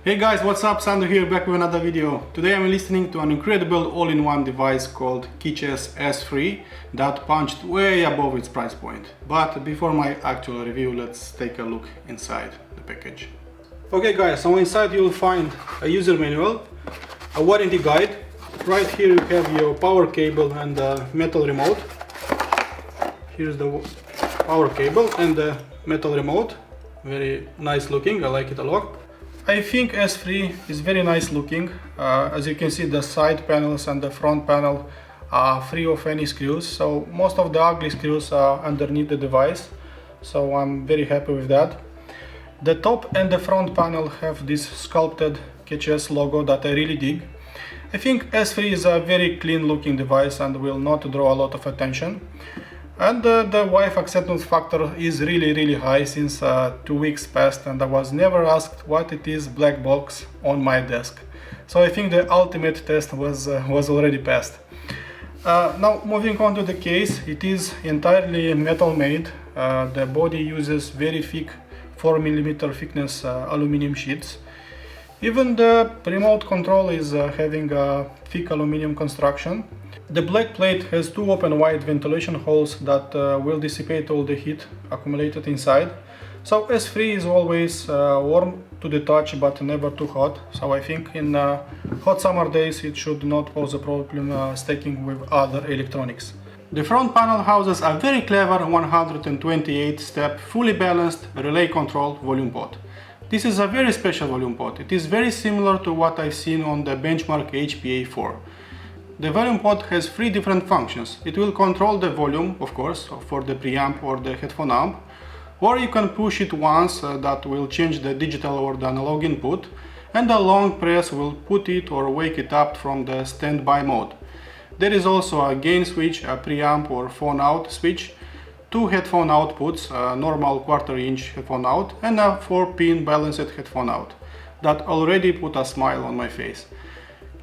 Hey guys, what's up? Sandu here, back with another video. Today I'm listening to an incredible all-in-one device called KECES S3 that punched way above its price point. But before my actual review, let's take a look inside the package. Okay guys, so inside you'll find a user manual, a warranty guide. Right here you have your power cable and the metal remote. Here's the power cable and the metal remote. Very nice looking, I like it a lot. I think S3 is very nice looking. As you can see, the side panels and the front panel are free of any screws, so most of the ugly screws are underneath the device, so I'm very happy with that. The top and the front panel have this sculpted KECES logo that I really dig. I think S3 is a very clean looking device and will not draw a lot of attention. And the Wi-Fi acceptance factor is really high since 2 weeks passed, and I was never asked what it is black box on my desk. So I think the ultimate test was already passed. Now moving on to the case, it is entirely metal made. The body uses very thick 4mm thickness aluminum sheets. Even the remote control is having a thick aluminum construction. The black plate has two open wide ventilation holes that will dissipate all the heat accumulated inside. So S3 is always warm to the touch but never too hot. So I think in hot summer days it should not pose a problem stacking with other electronics. The front panel houses a very clever 128-step fully balanced relay control volume pot. This is a very special volume pot. It is very similar to what I've seen on the benchmark HPA4. The volume pot has three different functions. It will control the volume, of course, for the preamp or the headphone amp, or you can push it once, that will change the digital or the analog input, and a long press will put it or wake it up from the standby mode. There is also a gain switch, a preamp or phone out switch, two headphone outputs, a normal 1/4 inch headphone out and a 4-pin balanced headphone out. That already put a smile on my face.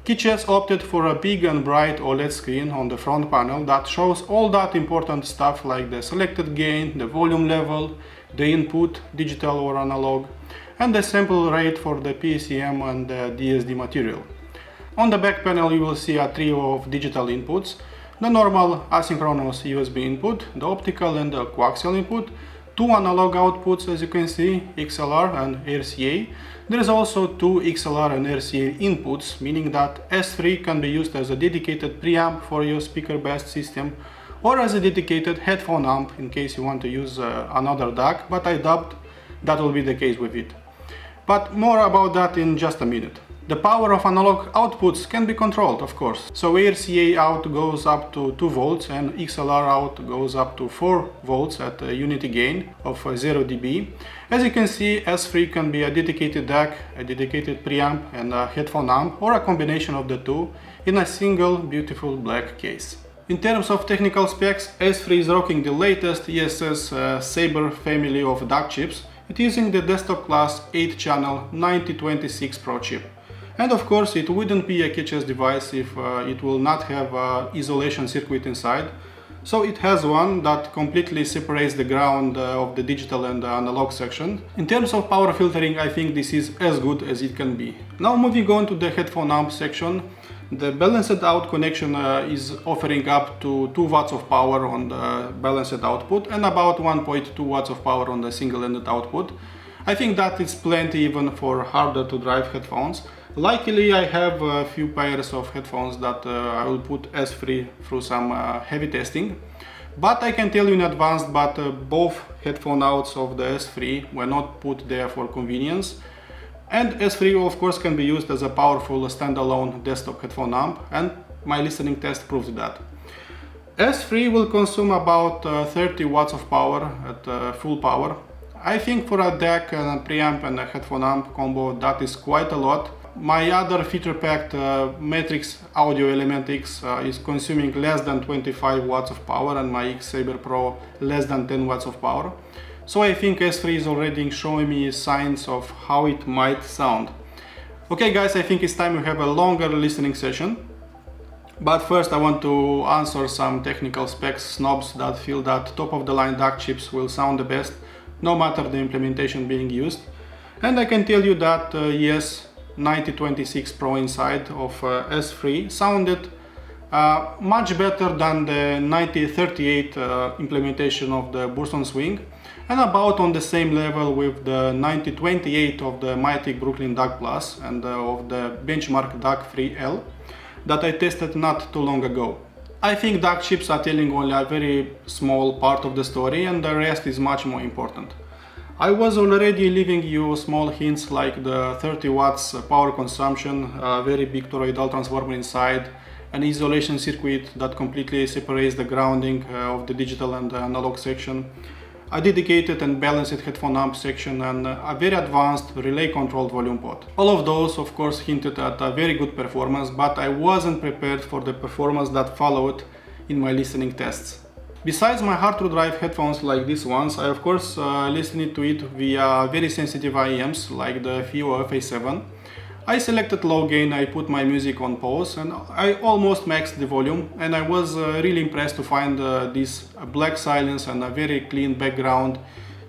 KECES opted for a big and bright OLED screen on the front panel that shows all that important stuff like the selected gain, the volume level, the input, digital or analog, and the sample rate for the PCM and the DSD material. On the back panel you will see a trio of digital inputs, the normal asynchronous USB input, the optical and the coaxial input, two analog outputs as you can see, XLR and RCA. There is also two XLR and RCA inputs, meaning that S3 can be used as a dedicated preamp for your speaker-based system or as a dedicated headphone amp in case you want to use another DAC, but I doubt that will be the case with it. But more about that in just a minute. The power of analog outputs can be controlled, of course. So RCA out goes up to 2 volts and XLR out goes up to 4 volts at a unity gain of 0 dB. As you can see, S3 can be a dedicated DAC, a dedicated preamp and a headphone amp, or a combination of the two in a single beautiful black case. In terms of technical specs, S3 is rocking the latest ESS Sabre family of DAC chips. It is using the desktop class 8-channel 9026 Pro chip. And of course it wouldn't be a KECES device if it will not have an isolation circuit inside. So it has one that completely separates the ground of the digital and the analog section. In terms of power filtering, I think this is as good as it can be. Now moving on to the headphone amp section. The balanced out connection is offering up to 2 watts of power on the balanced output and about 1.2 watts of power on the single-ended output. I think that is plenty even for harder to drive headphones. Luckily I have a few pairs of headphones that I will put S3 through some heavy testing. But I can tell you in advance that both headphone outs of the S3 were not put there for convenience. And S3 of course can be used as a powerful standalone desktop headphone amp, and my listening test proves that. S3 will consume about 30 watts of power at full power. I think for a DAC and a preamp and a headphone amp combo that is quite a lot. My other feature-packed Matrix Audio Element X is consuming less than 25 watts of power and my X Sabre Pro less than 10 watts of power. So I think S3 is already showing me signs of how it might sound. Okay guys, I think it's time we have a longer listening session. But first I want to answer some technical specs snobs that feel that top-of-the-line DAC chips will sound the best no matter the implementation being used. And I can tell you that yes, 9026 Pro inside of S3 sounded much better than the 9038 implementation of the Burst on Swing, and about on the same level with the 9028 of the Mytek Brooklyn DAC Plus and of the benchmark DAC 3L that I tested not too long ago. I think DAC chips are telling only a very small part of the story, and the rest is much more important. I was already leaving you small hints like the 30 watts power consumption, a very big toroidal transformer inside, an isolation circuit that completely separates the grounding of the digital and the analog section, a dedicated and balanced headphone amp section, and a very advanced relay controlled volume pot. All of those of course hinted at a very good performance, but I wasn't prepared for the performance that followed in my listening tests. Besides my hard to drive headphones like these ones, I of course listened to it via very sensitive IEMs like the FIO FA7. I selected low gain, I put my music on pause, and I almost maxed the volume, and I was really impressed to find this black silence and a very clean background,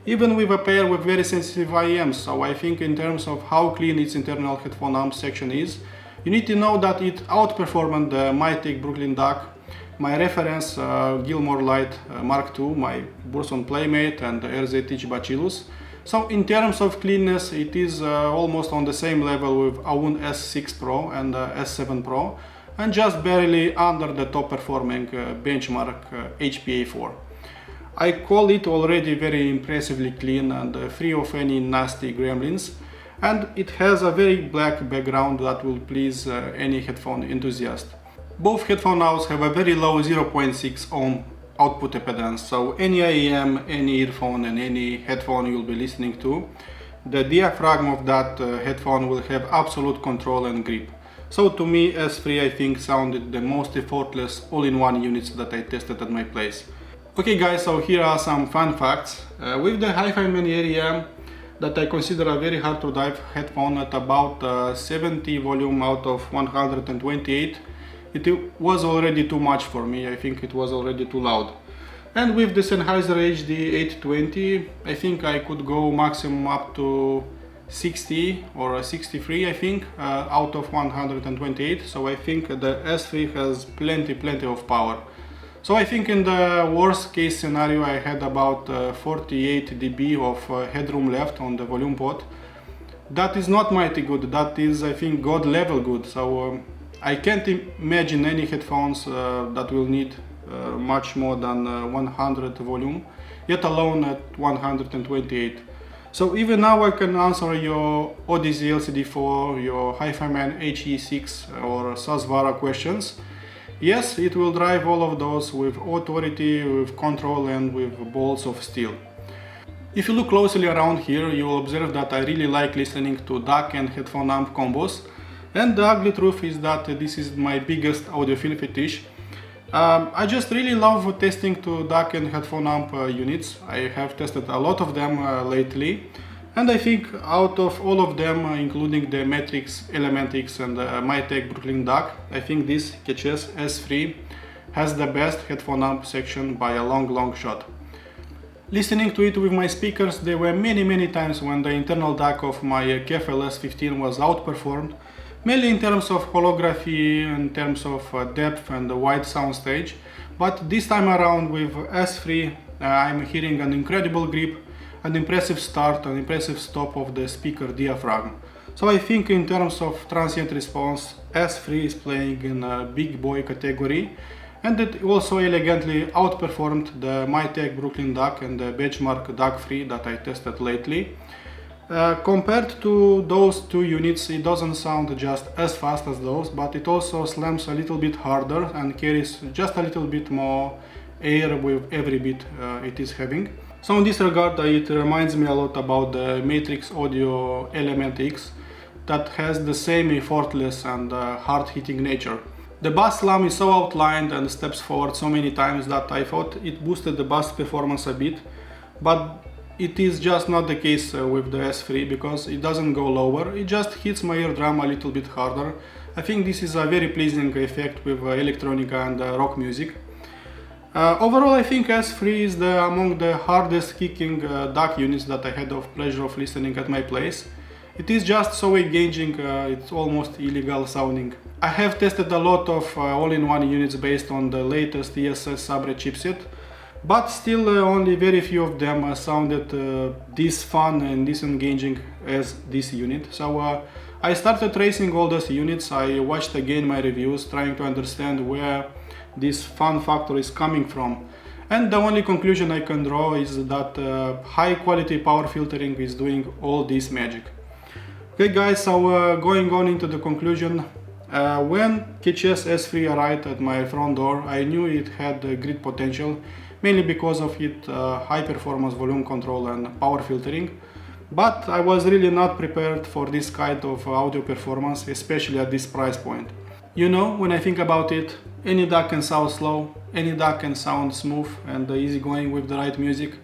even with a pair with very sensitive IEMs. So I think in terms of how clean its internal headphone amp section is, you need to know that it outperformed the Mytek Brooklyn DAC, my reference Gilmore Light Mark II, my Burst on Playmate, and the RZH Bacillus. So in terms of cleanness, it is almost on the same level with AUN S6 Pro and S7 Pro, and just barely under the top performing benchmark HPA4. I call it already very impressively clean and free of any nasty gremlins, and it has a very black background that will please any headphone enthusiast. Both headphone outs have a very low 0.6 ohm output impedance, so any IEM, any earphone and any headphone you'll be listening to, the diaphragm of that headphone will have absolute control and grip. So to me, S3 I think sounded the most effortless all-in-one units that I tested at my place. Okay guys, so here are some fun facts. With the Hi-Fi Mini area that I consider a very hard to drive headphone at about 70 volume out of 128, it was already too much for me. I think it was already too loud. And with the Sennheiser HD 820, I think I could go maximum up to 60 or 63, I think, out of 128. So I think the S3 has plenty of power. So I think in the worst case scenario I had about 48 dB of headroom left on the volume pot. That is not mighty good, that is I think God level good. So I can't imagine any headphones that will need much more than 100 volume, yet alone at 128. So even now I can answer your Odyssey LCD4, your Hi-Fi Man HE6 or Sasvara questions. Yes, it will drive all of those with authority, with control and with balls of steel. If you look closely around here, you will observe that I really like listening to DAC and headphone amp combos. And the ugly truth is that this is my biggest audiophile fetish. I just really love testing to DAC and headphone amp units. I have tested a lot of them lately, and I think out of all of them, including the Matrix, Elementix and the Mytek Brooklyn DAC, I think this KECES S3 has the best headphone amp section by a long shot. Listening to it with my speakers, there were many times when the internal DAC of my KEFL S15 was outperformed, mainly in terms of holography, in terms of depth and the wide soundstage. But this time around with S3, I'm hearing an incredible grip, an impressive start, an impressive stop of the speaker diaphragm. So I think in terms of transient response, S3 is playing in a big boy category, and it also elegantly outperformed the Mytek Brooklyn DAC and the benchmark DAC 3 that I tested lately. Compared to those two units, it doesn't sound just as fast as those, but it also slams a little bit harder and carries just a little bit more air with every beat it is having. So in this regard, it reminds me a lot about the Matrix Audio Elementix that has the same effortless and hard-hitting nature. The bass slam is so outlined and steps forward so many times that I thought it boosted the bass performance a bit, but it is just not the case with the S3 because it doesn't go lower, it just hits my eardrum a little bit harder. I think this is a very pleasing effect with electronica and rock music. Overall, I think S3 is among the hardest kicking DAC units that I had the pleasure of listening at my place. It is just so engaging, it's almost illegal sounding. I have tested a lot of all-in-one units based on the latest ESS Sabre chipset, but still only very few of them sounded this fun and this engaging as this unit. So I started tracing all those units. I watched again my reviews, trying to understand where this fun factor is coming from. And the only conclusion I can draw is that high quality power filtering is doing all this magic. Okay guys, so going on into the conclusion, when KECES S3 arrived at my front door, I knew it had great potential, mainly because of its high performance volume control and power filtering. But I was really not prepared for this kind of audio performance, especially at this price point. You know, when I think about it, any DAC can sound slow, any DAC can sound smooth and easygoing with the right music,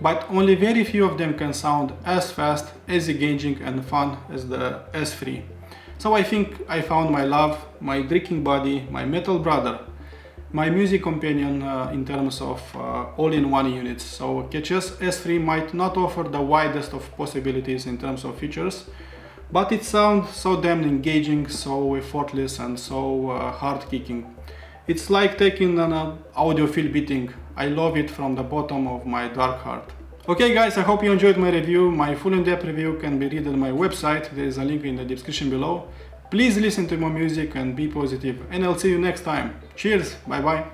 but only very few of them can sound as fast, as engaging and fun as the S3. So I think I found my love, my drinking buddy, my metal brother, my music companion in terms of all-in-one units. So KECES S3 might not offer the widest of possibilities in terms of features, but it sounds so damn engaging, so effortless and so hard-kicking. It's like taking an audiophile beating. I love it from the bottom of my dark heart. Okay guys, I hope you enjoyed my review. My full in-depth review can be read on my website. There is a link in the description below. Please listen to my music and be positive, and I'll see you next time. Cheers, bye bye.